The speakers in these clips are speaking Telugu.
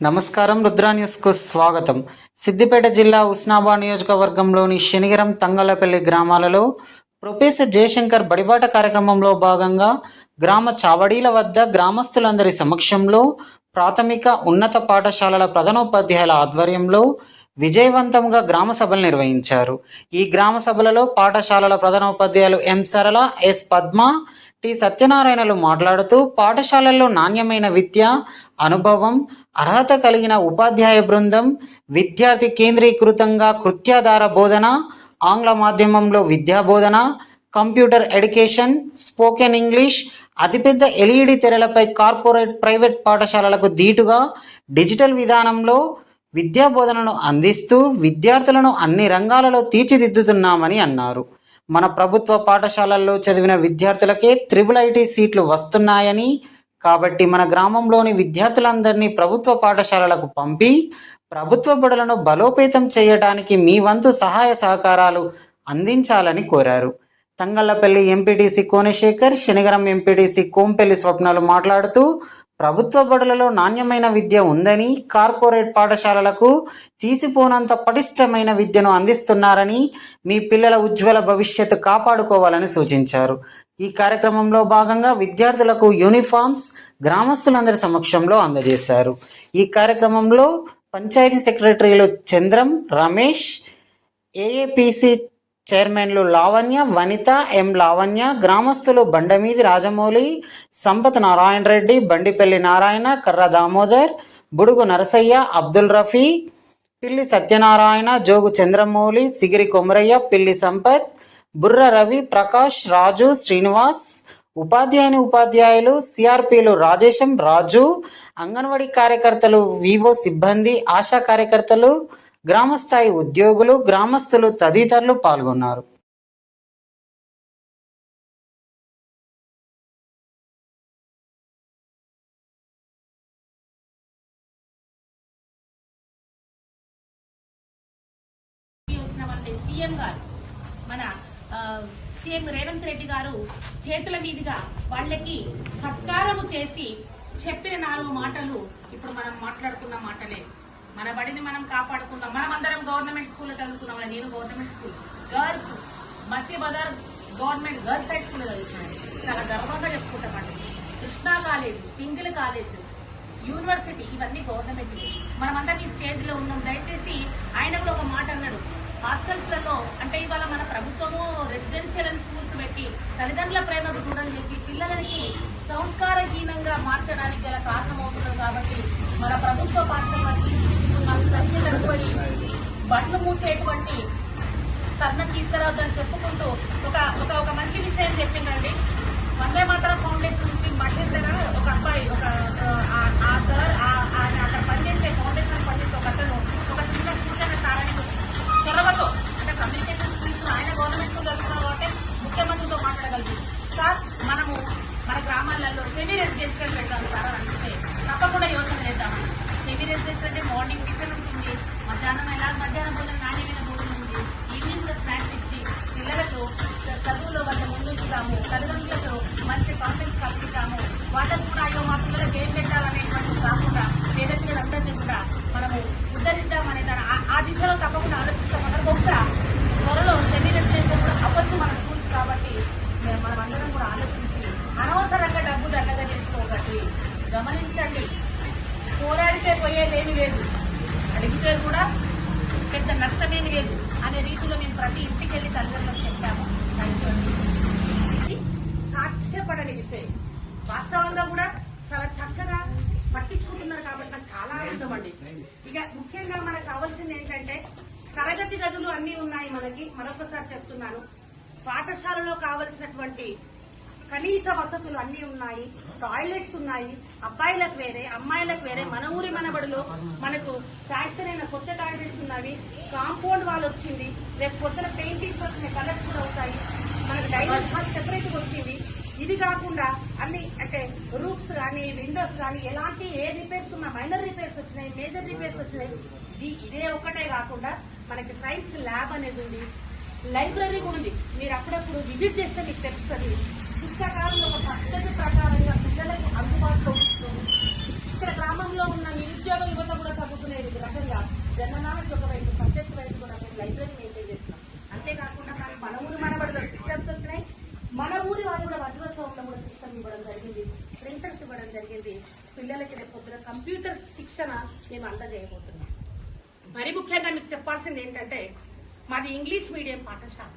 నమస్కారం. రుద్రా న్యూస్కు స్వాగతం. సిద్దిపేట జిల్లా ఉస్నాబాద్ నియోజకవర్గంలోని శనిగరం, తంగలపల్లి గ్రామాలలో ప్రొఫెసర్ జయశంకర్ బడిబాట కార్యక్రమంలో భాగంగా గ్రామ చావడీల వద్ద గ్రామస్తులందరి సమక్షంలో ప్రాథమిక ఉన్నత పాఠశాలల ప్రధానోపాధ్యాయుల ఆధ్వర్యంలో విజయవంతంగా గ్రామ సభలు నిర్వహించారు. ఈ గ్రామ సభలలో పాఠశాలల ప్రధానోపాధ్యాయులు ఎం సరళ, ఎస్ పద్మ, టి సత్యనారాయణలు మాట్లాడుతూ పాఠశాలల్లో నాణ్యమైన విద్య, అనుభవం, అర్హత కలిగిన ఉపాధ్యాయ బృందం, విద్యార్థి కేంద్రీకృతంగా కృత్యాధార బోధన, ఆంగ్ల మాధ్యమంలో విద్యా బోధన, కంప్యూటర్ ఎడ్యుకేషన్, స్పోకెన్ ఇంగ్లీష్, అతిపెద్ద ఎల్ఈడి తెరలపై కార్పొరేట్, ప్రైవేట్ పాఠశాలలకు ధీటుగా డిజిటల్ విధానంలో విద్యా బోధనను అందిస్తూ విద్యార్థులను అన్ని రంగాలలో తీర్చిదిద్దుతున్నామని అన్నారు. మన ప్రభుత్వ పాఠశాలల్లో చదివిన విద్యార్థులకే IIIT సీట్లు వస్తున్నాయని, కాబట్టి మన గ్రామంలోని విద్యార్థులందరినీ ప్రభుత్వ పాఠశాలలకు పంపి ప్రభుత్వ బడులను బలోపేతం చేయడానికి మీ వంతు సహాయ సహకారాలు అందించాలని కోరారు. తంగళ్లపల్లి ఎంపీటీసీ కోనశేఖర్, శనిగరం ఎంపీటీసీ కోంపెల్లి స్వప్నాలు మాట్లాడుతూ ప్రభుత్వ బడులలో నాణ్యమైన విద్య ఉందని, కార్పొరేట్ పాఠశాలలకు తీసిపోనంత పటిష్టమైన విద్యను అందిస్తున్నారని, మీ పిల్లల ఉజ్వల భవిష్యత్తు కాపాడుకోవాలని సూచించారు. ఈ కార్యక్రమంలో భాగంగా విద్యార్థులకు యూనిఫామ్స్ గ్రామస్తులందరి సమక్షంలో అందజేశారు. ఈ కార్యక్రమంలో పంచాయతీ సెక్రటరీలు చంద్రం, రమేష్, ఏఏపీసీ చైర్మన్లు లావణ్య, వనిత, ఎం లావణ్య, గ్రామస్తులు బండమీది రాజమౌళి, సంపత్ నారాయణ రెడ్డి, బండిపల్లి నారాయణ, కర్ర దామోదర్, బుడుగు నరసయ్య, అబ్దుల్ రఫీ, పిల్లి సత్యనారాయణ, జోగు చంద్రమౌళి, సిగిరి కొమరయ్య, పిల్లి సంపత్, బుర్ర రవి, ప్రకాష్, రాజు, శ్రీనివాస్, ఉపాధ్యాయులు, సిఆర్పీలు రాజేశం, రాజు, అంగన్వాడీ కార్యకర్తలు, వివో సిబ్బంది, ఆశా కార్యకర్తలు, గ్రామస్థాయి ఉద్యోగులు, గ్రామస్తులు తదితరులు పాల్గొన్నారు. సీఎం రేవంత్ రెడ్డి గారు చేతుల మీదుగా వాళ్ళకి సత్కారము చేసి చెప్పిన 4 మాటలు ఇప్పుడు మనం మాట్లాడుకున్న మాటలే. మన బడిని మనం కాపాడుకుందాం. మనం అందరం గవర్నమెంట్ స్కూల్లో చదువుకున్నాం. నేను గవర్నమెంట్ స్కూల్ గర్ల్స్ మసీ బజార్ గవర్నమెంట్ గర్ల్స్ హై స్కూల్లో చదువుతున్నాను. చాలా గర్వంగా చెప్పుకుంటామండి. Krishna college, Pingle college, university ఇవన్నీ గవర్నమెంట్. మనమందరం ఈ స్టేజ్ లో ఉన్నాం. దయచేసి ఆయన కూడా ఒక మాట అన్నాడు, హాస్టల్స్లలో అంటే ఇవాళ మన ప్రభుత్వము రెసిడెన్షియల్ అండ్ స్కూల్స్ పెట్టి తల్లిదండ్రుల ప్రేమకు దూరం చేసి పిల్లలకి సంస్కారహీనంగా మార్చడానికి గల కారణమవుతున్నారు. కాబట్టి మన ప్రభుత్వ పాఠశాలకి మన సంఖ్య తగ్గిపోయి బట్టలు మూసేటువంటి తరుణం తీసుకురావద్దని చెప్పుకుంటూ ఒక మంచి విషయం చెప్పిందండి. వందే మాతరం ఫౌండేషన్ నుంచి మహేందర్ ఒక అబ్బాయి ఆ సార్ అక్కడ పనిచేసే ఫౌండేషన్ పనిచేసే ఒక అతను ఒక చిన్న సూచన సారానికి చొరవతో అంటే కమ్యూనికేషన్ స్కిల్స్ ఆయన గవర్నమెంట్ స్కూల్ వెళ్తున్నారు కాబట్టి ముఖ్యమంత్రితో మాట్లాడగలిగింది. సార్ మనము మన గ్రామాలలో సెమీ రెసిడెన్షియల్ పెడతాం సార్ అని అంటే తప్పకుండా యోచన చేద్దామని. సెమీ రెసిడెన్షియల్ అంటే మార్నింగ్ టిఫిన్ ఉంటుంది, మధ్యాహ్నం భోజనం నాణ్యమైన భోజనం ఉంది, ఈవినింగ్ స్నాక్స్ ఇచ్చి పిల్లలకు చదువులో వాళ్ళ ముందుంచుతాము, తల్లిదండ్రులతో మంచి కాన్ఫిడెన్స్ కల్పిస్తాము. వాళ్ళకు కూడా అయ్యో మా పిల్లలకు ఏం పెట్టాలనేటువంటి కాకుండా పేద పిల్లలందరినీ కూడా మనము ఉద్ధరిద్దామనే ఆ దిశలో తప్పకుండా ఆలోచిస్తామన్నారు. బహుశా త్వరలో సెమీ రెసిడెన్షియల్ కూడా అవ్వచ్చు మన స్కూల్స్. కాబట్టి మనం అందరం కూడా ఆలోచించి అనవసరంగా డబ్బు దండగా చేసుకోగట్టి గమనించండి. పోరాడితే పోయేదేమీ లేదు, అడిగితే కూడా పెద్ద నష్టమేమి లేదు అనే రీతిలో మేము ప్రతి ఇంటికి వెళ్ళి తల్లిదండ్రులకు చెప్పాము. సాధ్యపడని విషయం వాస్తవంగా కూడా చాలా చక్కగా పట్టించుకుంటున్నారు కాబట్టి నాకు చాలా ఆనందం అండి. ఇక ముఖ్యంగా మనకు కావాల్సింది ఏంటంటే తరగతి గదులు అన్నీ ఉన్నాయి మనకి. మరొకసారి చెప్తున్నాను, పాఠశాలలో కావలసినటువంటి కనీస వసతులు అన్నీ ఉన్నాయి. టాయిలెట్స్ ఉన్నాయి, అబ్బాయిలకు వేరే అమ్మాయిలకు వేరే. మన ఊరి మనబడిలో మనకు శాంక్షన్ అయిన కొత్త టాయిలెట్స్ ఉన్నవి. కాంపౌండ్ వాల్ వచ్చింది, రేపు పొద్దున పెయింటింగ్స్ వచ్చినాయి, కలర్స్ కూడా అవుతాయి. మనకు డైనింగ్ హాల్ సెపరేట్ గా వచ్చింది. ఇది కాకుండా అన్ని అంటే రూఫ్స్ కానీ విండోస్ కానీ ఎలాంటి ఏ రిపేర్స్ ఉన్నా, మైనర్ రిపేర్స్ వచ్చినాయి, మేజర్ రిపేర్స్ వచ్చినాయి. ఇదే ఒక్కటే కాకుండా మనకి సైన్స్ ల్యాబ్ అనేది ఉంది, లైబ్రరీ కూడా ఉంది. మీరు అప్పుడప్పుడు విజిట్ చేస్తే మీకు తెలుస్తుంది. పుస్తకాలను ఒక పద్ధతి ప్రకారంగా పిల్లలకు అందుబాటులో ఉంటుంది. ఇక్కడ గ్రామంలో ఉన్న నిరుద్యోగ యువత ప్రింటర్స్ ఇవ్వడం జరిగింది. పిల్లలకి రేపు పొద్దున కంప్యూటర్ శిక్షణ మేము అందజేయబోతున్నాం. మరి ముఖ్యంగా మీకు చెప్పాల్సింది ఏంటంటే మాది ఇంగ్లీష్ మీడియం పాఠశాల.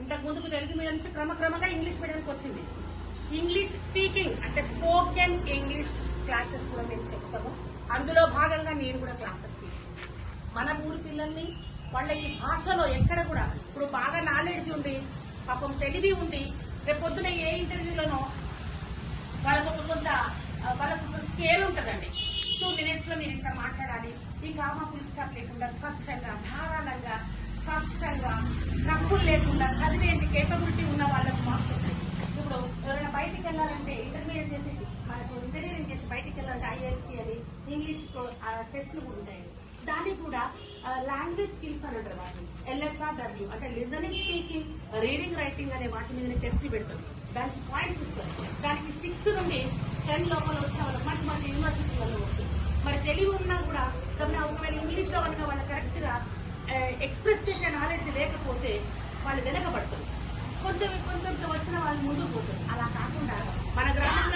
ఇంతకు ముందుకు తెలుగు మీడియం నుంచి క్రమక్రమంగా ఇంగ్లీష్ మీడియంకి వచ్చింది. ఇంగ్లీష్ స్పీకింగ్ అంటే స్పోకెన్ ఇంగ్లీష్ క్లాసెస్ కూడా మేము చెప్తాము. అందులో భాగంగా నేను కూడా క్లాసెస్ తీసుకుంటాను. మన ఊరు పిల్లల్ని వాళ్ళకి భాషలో ఎక్కడ కూడా ఇప్పుడు బాగా నాలెడ్జ్ ఉంది, పాపం తెలివి ఉంది, రేపు పొద్దున ఏ ఇంటర్వ్యూలోనో వాళ్ళకు ఒక స్కేల్ ఉంటుందండి. 2 minutes లో మీరు ఇంత మాట్లాడాలి, ఈ కామా ఫుల్ స్టాప్ లేకుండా స్వచ్ఛంగా ధారాళంగా స్పష్టంగా తప్పులు లేకుండా చదివేంటి కేపబిలిటీ ఉన్న వాళ్ళకు మార్క్స్ వస్తాయి. ఇప్పుడు ఎవరైనా బయటికి వెళ్ళాలంటే ఇంటర్మీడియట్ చేసి మనకు ఇంజనీరింగ్ చేసి బయటికి వెళ్ళాలంటే ఐఎల్సీ అని ఇంగ్లీష్ టెస్ట్లు కూడా ఉంటాయి. దానికి కూడా లాంగ్వేజ్ స్కిల్స్ అని అంటారు వాటిని, LSRW అంటే లిజనింగ్, స్పీకింగ్, రీడింగ్, రైటింగ్ అనే వాటి మీద టెస్ట్లు పెడతారు. దానికి పాయింట్స్ ఇస్తారు. దానికి 6 నుండి 10 లోపల వచ్చే వాళ్ళకి మంచి మంచి యూనివర్సిటీలలో వస్తుంది. మరి తెలివి ఉన్నా కూడా ఒకవేళ ఇంగ్లీష్లో కనుక వాళ్ళు కరెక్ట్గా ఎక్స్ప్రెస్ చేసే నాలెడ్జ్ లేకపోతే వాళ్ళు వెనకబడతారు. కొంచెం వచ్చిన వాళ్ళు ముందుకు పోతారు. అలా కాకుండా మన గ్రామంలో